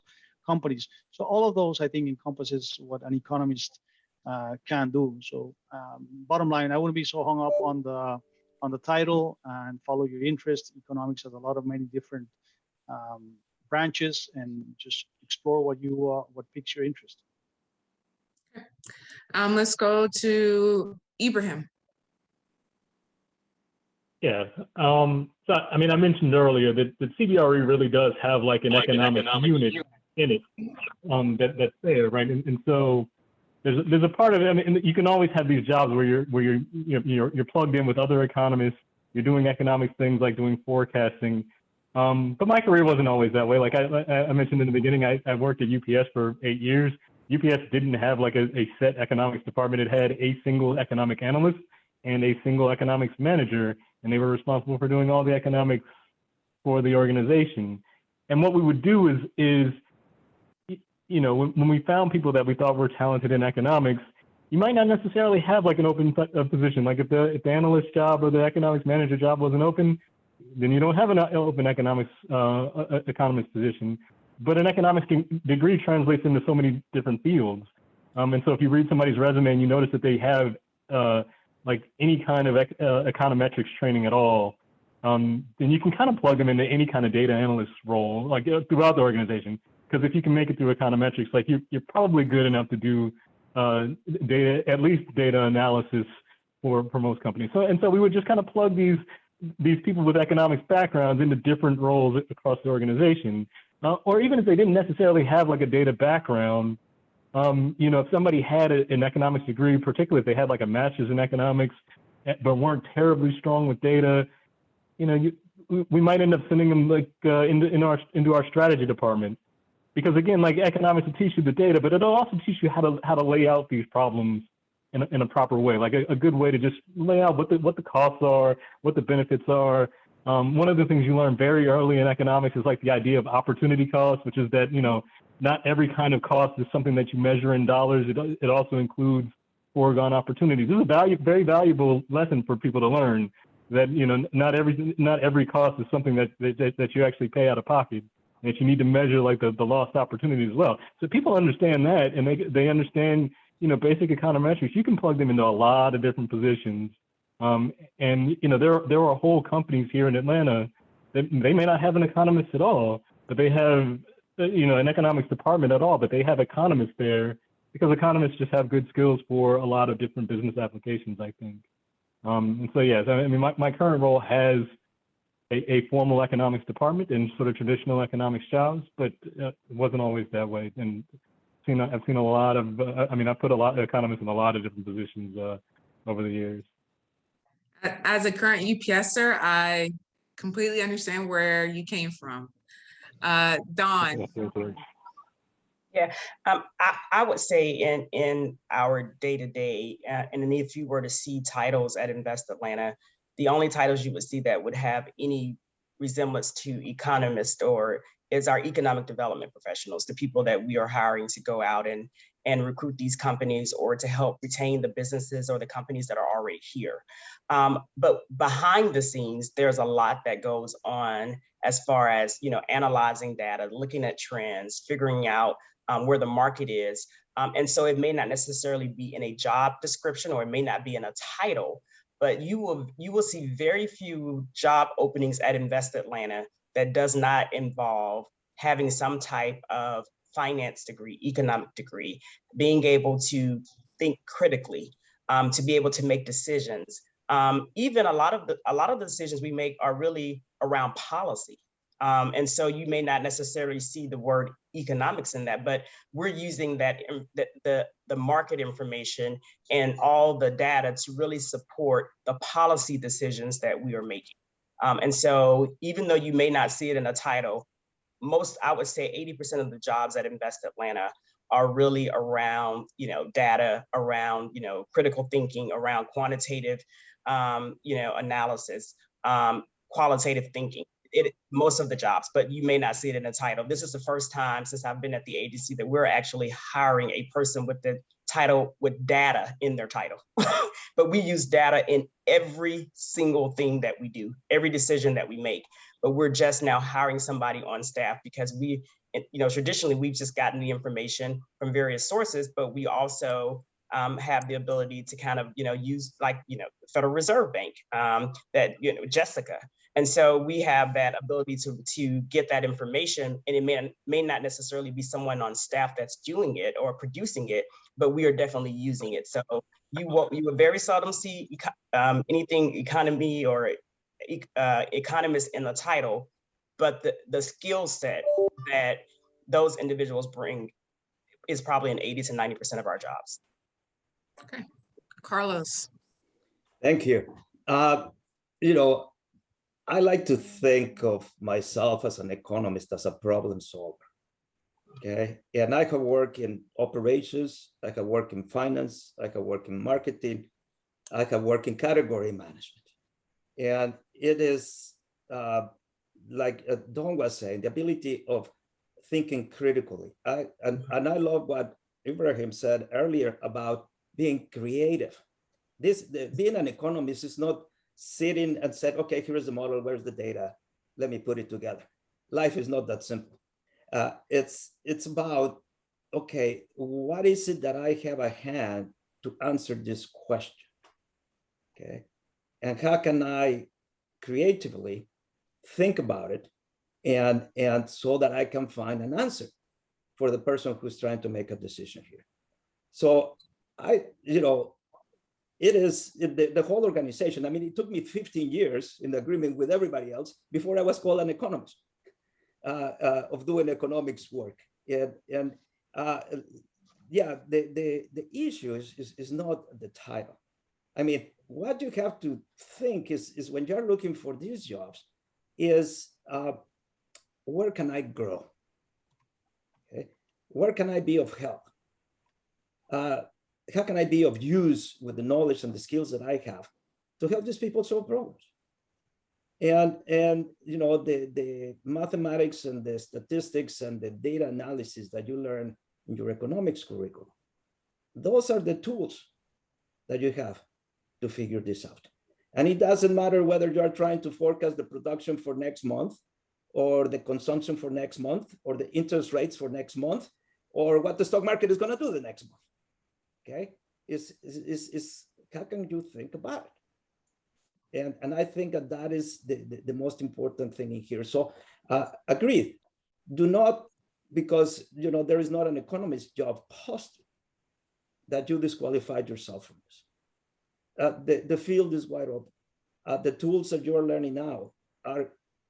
companies. So all of those, I think, encompasses what an economist can do. So bottom line, I wouldn't be so hung up on the title, and follow your interest. Economics has a lot of many different branches, and just explore what piques your interest. Let's go to Ibrahiim. Yeah. So, I mean, I mentioned earlier that the CBRE really does have like an economic unit in it that's there, right? And so there's a part of it. I mean, you can always have these jobs where you're plugged in with other economists. You're doing economics things like doing forecasting. But my career wasn't always that way. Like I mentioned in the beginning, I worked at UPS for 8 years. UPS didn't have like a set economics department. It had a single economic analyst and a single economics manager, and they were responsible for doing all the economics for the organization. And what we would do is you know, when we found people that we thought were talented in economics, you might not necessarily have like an open position. Like if the analyst job or the economics manager job wasn't open, then you don't have an open economics economist position. But an economics degree translates into so many different fields. And so if you read somebody's resume and you notice that they have like any kind of econometrics training at all, then you can kind of plug them into any kind of data analyst role, like throughout the organization. Because if you can make it through econometrics, like you're probably good enough to do at least data analysis for most companies. So we would just kind of plug these people with economics backgrounds into different roles across the organization. Or even if they didn't necessarily have like a data background, you know, if somebody had an economics degree, particularly if they had like a master's in economics, but weren't terribly strong with data, you know, we might end up sending them like into our strategy department. Because again, like economics will teach you the data, but it'll also teach you how to lay out these problems in a proper way, like a good way to just lay out what the costs are, what the benefits are. One of the things you learn very early in economics is like the idea of opportunity cost, which is that, you know, not every kind of cost is something that you measure in dollars. It also includes foregone opportunities. This is a very valuable lesson for people to learn, that, you know, not every cost is something that you actually pay out of pocket. That you need to measure like the lost opportunities as well. So people understand that, and they understand, you know, basic econometrics. You can plug them into a lot of different positions. And you know, there are whole companies here in Atlanta that they may not have an economist at all, but they have, you know, an economics department at all, but they have economists there because economists just have good skills for a lot of different business applications, I think. And so yes, I mean, my current role has a formal economics department and sort of traditional economics jobs, but it wasn't always that way. And I've seen a lot of, I mean, I've put a lot of economists in a lot of different positions over the years. As a current UPSer, I completely understand where you came from. Dawn. Yeah, I would say in our day-to-day, and if you were to see titles at Invest Atlanta, the only titles you would see that would have any resemblance to economist or is our economic development professionals, the people that we are hiring to go out and recruit these companies or to help retain the businesses or the companies that are already here. But behind the scenes, there's a lot that goes on as far as, you know, analyzing data, looking at trends, figuring out where the market is. And so it may not necessarily be in a job description or it may not be in a title, but you will see very few job openings at Invest Atlanta that does not involve having some type of finance degree, economic degree, being able to think critically, to be able to make decisions. Even a lot of the decisions we make are really around policy. And so you may not necessarily see the word economics in that, but we're using that the market information and all the data to really support the policy decisions that we are making. And so even though you may not see it in a title, I would say 80% of the jobs at Invest Atlanta are really around, you know, data, around, you know, critical thinking, around quantitative, you know, analysis, qualitative thinking. Most of the jobs, but you may not see it in the title. This is the first time since I've been at the agency that we're actually hiring a person with the title with data in their title. But we use data in every single thing that we do, every decision that we make. But we're just now hiring somebody on staff because we, you know, traditionally we've just gotten the information from various sources, but we also have the ability to kind of, you know, use like, you know, the Federal Reserve Bank, that, you know, Jessica. And so we have that ability to get that information, and it may not necessarily be someone on staff that's doing it or producing it, but we are definitely using it. So you will very seldom see anything economy or economist in the title, but the skill set that those individuals bring is probably in 80 to 90% of our jobs. Okay, Carlos. Thank you. You know, I like to think of myself as an economist, as a problem solver. Okay, and I can work in operations, I can work in finance, I can work in marketing, I can work in category management. And it is like Don was saying, the ability of thinking critically. And I love what Ibrahiim said earlier about being creative. Being an economist is not sitting and said, okay, here's the model, where's the data? Let me put it together. Life is not that simple. It's about, okay, what is it that I have at hand to answer this question? Okay, and how can I creatively think about it and so that I can find an answer for the person who's trying to make a decision here. So it is the whole organization. I mean, it took me 15 years in agreement with everybody else before I was called an economist of doing economics work. And yeah, the issue is not the title. I mean, what you have to think is when you're looking for these jobs is where can I grow? Okay, where can I be of help? How can I be of use with the knowledge and the skills that I have to help these people solve problems? And you know, the mathematics and the statistics and the data analysis that you learn in your economics curriculum, those are the tools that you have to figure this out. And it doesn't matter whether you're trying to forecast the production for next month, or the consumption for next month, or the interest rates for next month, or what the stock market is going to do the next month. Okay, is how can you think about it? And I think that is the most important thing in here. So agreed. Do not, because you know there is not an economist job posted, that you disqualified yourself from this. The field is wide open. The tools that you're learning now are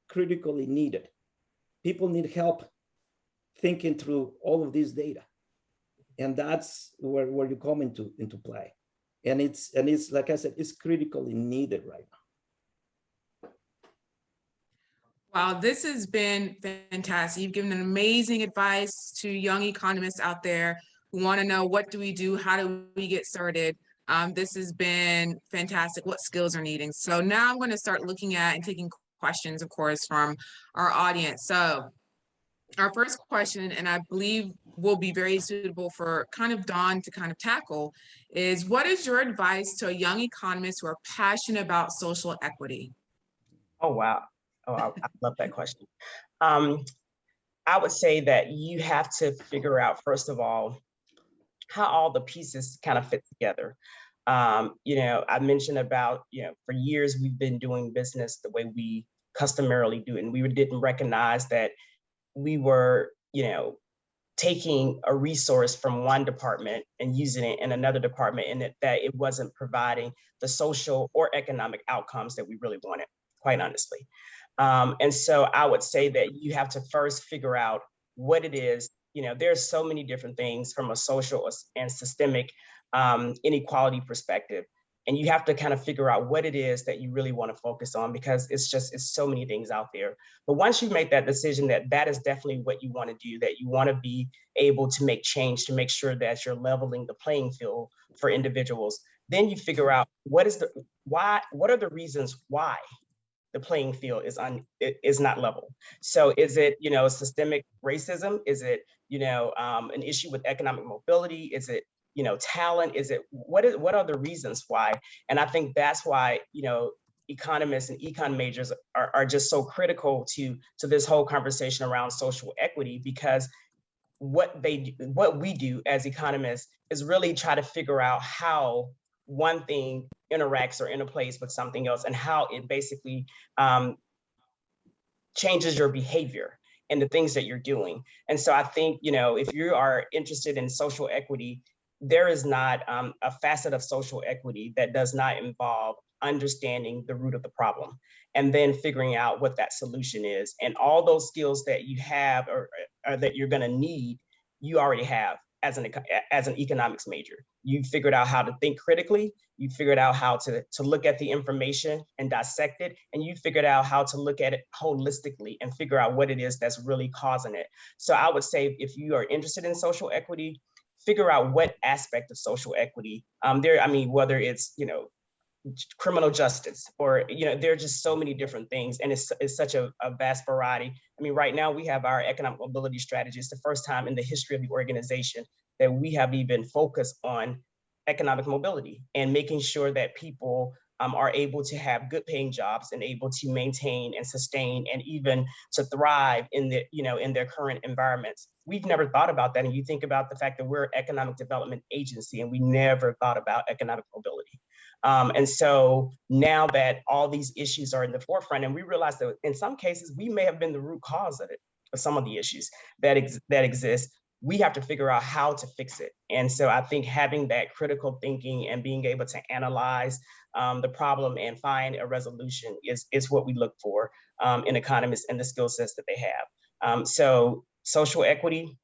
critically needed. People need help thinking through all of this data. And that's where you come into play. And it's like I said, it's critically needed right now. Wow, this has been fantastic. You've given an amazing advice to young economists out there who want to know, what do we do? How do we get started? This has been fantastic. What skills are needing? So now I'm going to start looking at and taking questions, of course, from our audience. So our first question, and I believe will be very suitable for kind of Dawn to kind of tackle, is what is your advice to a young economist who are passionate about social equity? Oh, wow. Oh, I love that question. I would say that you have to figure out, first of all, how all the pieces kind of fit together. You know, I mentioned about, you know, for years we've been doing business the way we customarily do it, and we didn't recognize that we were, you know, taking a resource from one department and using it in another department, and that it wasn't providing the social or economic outcomes that we really wanted, quite honestly. And so I would say that you have to first figure out what it is. You know, there's so many different things from a social and systemic inequality perspective. And you have to kind of figure out what it is that you really want to focus on, because it's so many things out there. But once you make that decision that is definitely what you want to do, that you want to be able to make change, to make sure that you're leveling the playing field for individuals, then you figure out what are the reasons why the playing field is not level. So is it, you know, systemic racism? Is it, you know, an issue with economic mobility? Is it, you know, talent? Is it, what are the reasons why? And I think that's why, you know, economists and econ majors are just so critical to this whole conversation around social equity, because what we do as economists is really try to figure out how one thing interacts or interplays with something else, and how it basically changes your behavior and the things that you're doing. And so I think, you know, if you are interested in social equity, there is not a facet of social equity that does not involve understanding the root of the problem. and then figuring out what that solution is. And all those skills that you have or that you're going to need, you already have as an economics major. You figured out how to think critically. You figured out how to look at the information and dissect it. And you figured out how to look at it holistically and figure out what it is that's really causing it. So I would say if you are interested in social equity, figure out what aspect of social equity whether it's, criminal justice or, there are just so many different things. And it's such a vast variety. I mean, right now we have our economic mobility strategy. It's the first time in the history of the organization that we have even focused on economic mobility and making sure that people are able to have good paying jobs and able to maintain and sustain and even to thrive in their current environments. We've never thought about that. And you think about the fact that we're an economic development agency and we never thought about economic mobility. And so now that all these issues are in the forefront, and we realize that in some cases, we may have been the root cause of some of the issues that exist, we have to figure out how to fix it. And so I think having that critical thinking and being able to analyze the problem and find a resolution is what we look for in economists and the skill sets that they have. So social equity,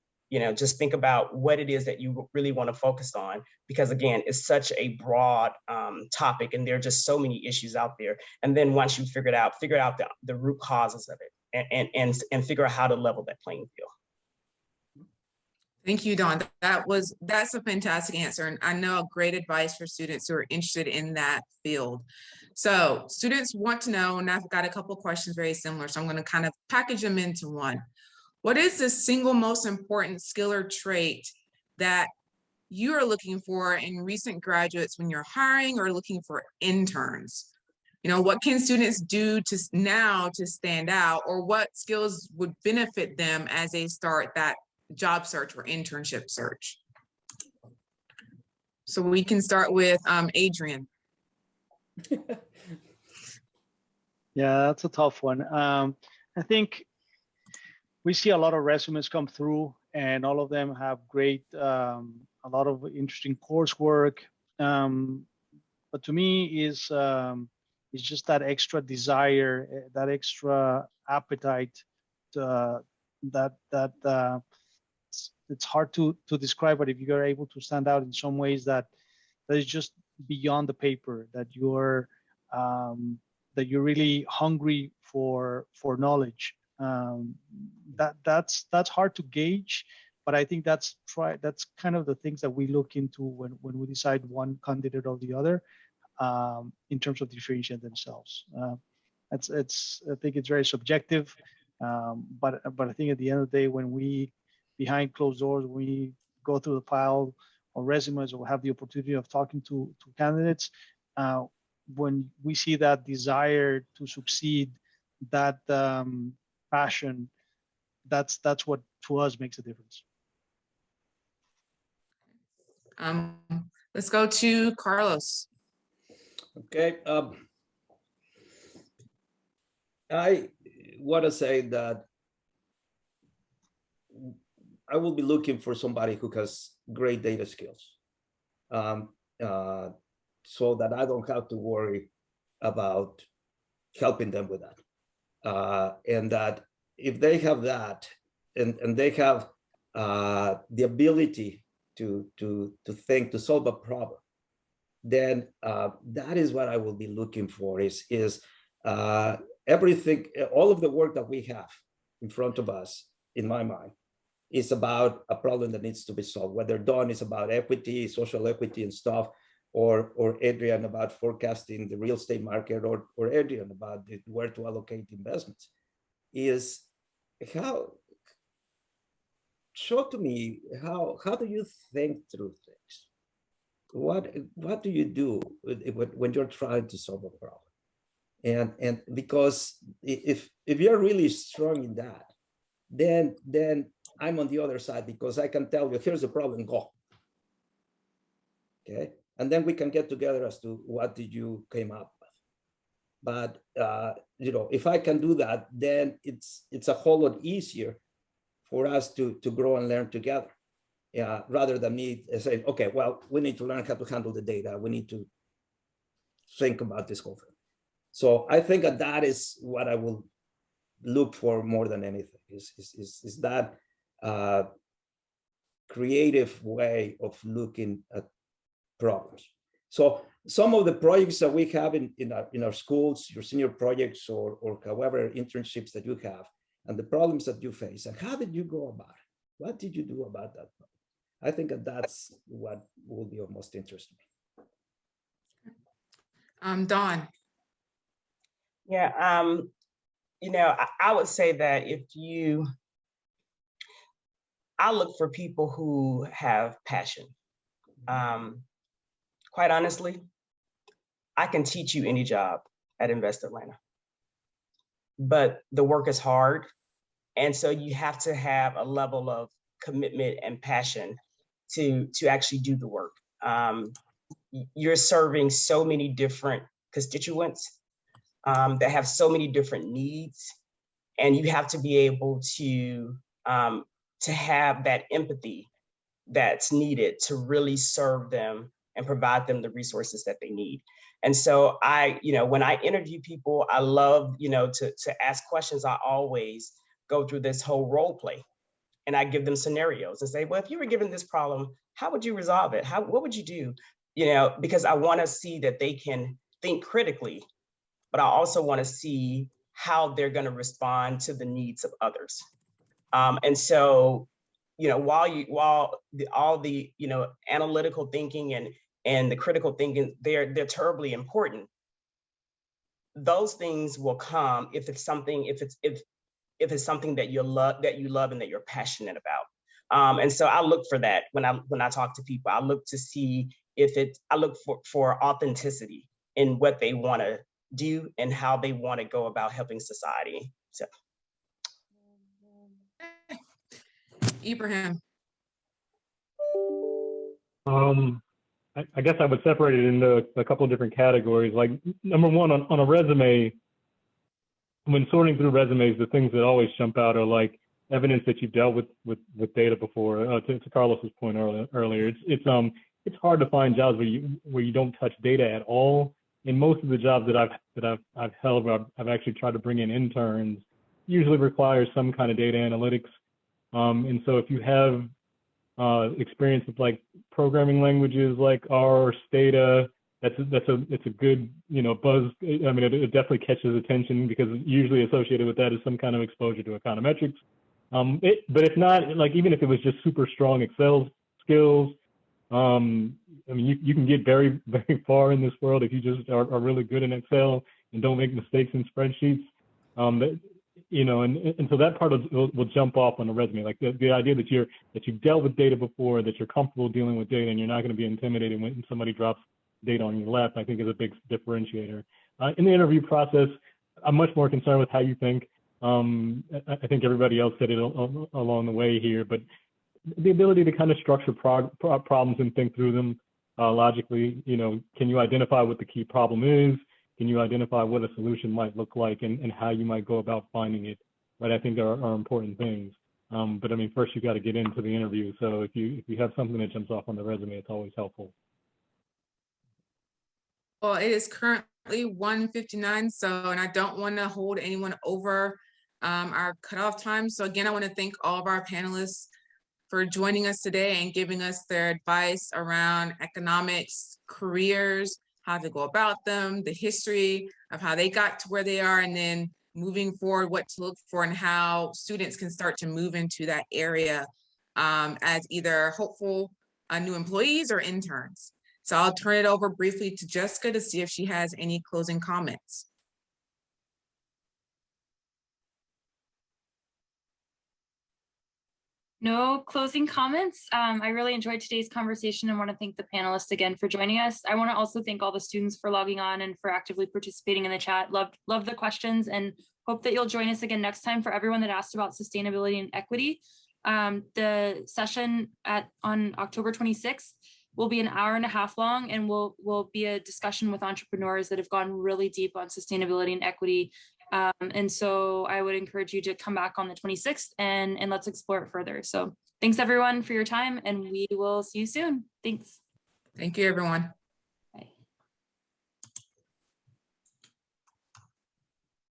just think about what it is that you really want to focus on, because again, it's such a broad topic and there are just so many issues out there. And then once you figure out the root causes of it and figure out how to level that playing field. Thank you, Dawn. That's a fantastic answer. And I know great advice for students who are interested in that field. So students want to know, and I've got a couple of questions very similar, so I'm going to kind of package them into one. What is the single most important skill or trait that you are looking for in recent graduates when you're hiring or looking for interns? What can students do now to stand out, or what skills would benefit them as they start that job search or internship search? So we can start with Adrian. Yeah, that's a tough one. I think we see a lot of resumes come through and all of them have great, a lot of interesting coursework. But to me is just that extra desire, that extra appetite it's hard to describe, but if you are able to stand out in some ways that is just beyond the paper, that you're really hungry for knowledge. That's hard to gauge, but I think that's kind of the things that we look into when we decide one candidate or the other, in terms of differentiating themselves. I think it's very subjective, but I think at the end of the day, when we behind closed doors, we go through the pile of resumes or have the opportunity of talking to candidates, when we see that desire to succeed, that passion, that's what to us makes a difference. Let's go to Carlos. Okay. I want to say that I will be looking for somebody who has great data skills, so that I don't have to worry about helping them with that. And that if they have that, and they have the ability to think, to solve a problem, then that is what I will be looking for. Is everything, all of the work that we have in front of us, in my mind, is about a problem that needs to be solved. Whether Dawn is about equity, social equity and stuff, or Adrian about forecasting the real estate market, or Adrian about where to allocate investments, is show to me how do you think through things? What do you do when you're trying to solve a problem? And because if you're really strong in that, then I'm on the other side, because I can tell you, here's the problem, go. Okay, and then we can get together as to what did you came up with. But if I can do that, then it's a whole lot easier for us to grow and learn together. Rather than me saying, okay, well, we need to learn how to handle the data. We need to think about this whole thing. So I think that is what I will look for more than anything, is that creative way of looking at problems. So some of the projects that we have in our schools, your senior projects or however internships that you have, and the problems that you face, and how did you go about it? What did you do about that problem? I think that's what will be of most interest to me. Dawn. Yeah, I would say that I look for people who have passion. Quite honestly, I can teach you any job at Invest Atlanta, but the work is hard. And so you have to have a level of commitment and passion to actually do the work. You're serving so many different constituents that have so many different needs, and you have to be able to have that empathy that's needed to really serve them and provide them the resources that they need. And so when I interview people, I love, to ask questions. I always go through this whole role play, and I give them scenarios and say, well, if you were given this problem, how would you resolve it? What would you do? Because I want to see that they can think critically, but I also want to see how they're going to respond to the needs of others. And so, while all the analytical thinking and the critical thinking, they're terribly important. Those things will come if it's something that you love and that you're passionate about. And so I look for that when I talk to people. I look to see I look for authenticity in what they want to do and how they want to go about helping society. So, Ibrahiim. I guess I would separate it into a couple of different categories. Like, number one, on a resume, when sorting through resumes, the things that always jump out are like evidence that you've dealt with data before. To Carlos's point earlier, it's hard to find jobs where you don't touch data at all. In most of the jobs that I've held, where I've actually tried to bring in interns, usually requires some kind of data analytics. And so if you have experience with like programming languages like R or Stata, it's a good buzz. I mean, it definitely catches attention because usually associated with that is some kind of exposure to econometrics. But if not, like even if it was just super strong Excel skills, I mean, you can get very, very far in this world if you just are really good in Excel and don't make mistakes in spreadsheets. And so that part will jump off on the resume. Like the idea that you've dealt with data before, that you're comfortable dealing with data, and you're not going to be intimidated when somebody drops data on your lap, I think is a big differentiator. In the interview process, I'm much more concerned with how you think. I think everybody else said it along the way here, but the ability to kind of structure problems and think through them logically. Can you identify what the key problem is? Can you identify what a solution might look like and how you might go about finding it? Right, I think are important things. But I mean, first you got to get into the interview. So if you have something that jumps off on the resume, it's always helpful. Well, it is currently 1:59, and I don't want to hold anyone over our cutoff time. So again, I want to thank all of our panelists for joining us today and giving us their advice around economics, careers, how to go about them, the history of how they got to where they are, and then moving forward, what to look for and how students can start to move into that area as either hopeful new employees or interns. So I'll turn it over briefly to Jessica to see if she has any closing comments. No closing comments. I really enjoyed today's conversation and want to thank the panelists again for joining us. I want to also thank all the students for logging on and for actively participating in the chat. Love the questions and hope that you'll join us again next time. For everyone that asked about sustainability and equity, the session on October 26th will be an hour-and-a-half long, and will be a discussion with entrepreneurs that have gone really deep on sustainability and equity. And so I would encourage you to come back on the 26th and let's explore it further. So thanks everyone for your time, and we will see you soon. Thanks. Thank you, everyone.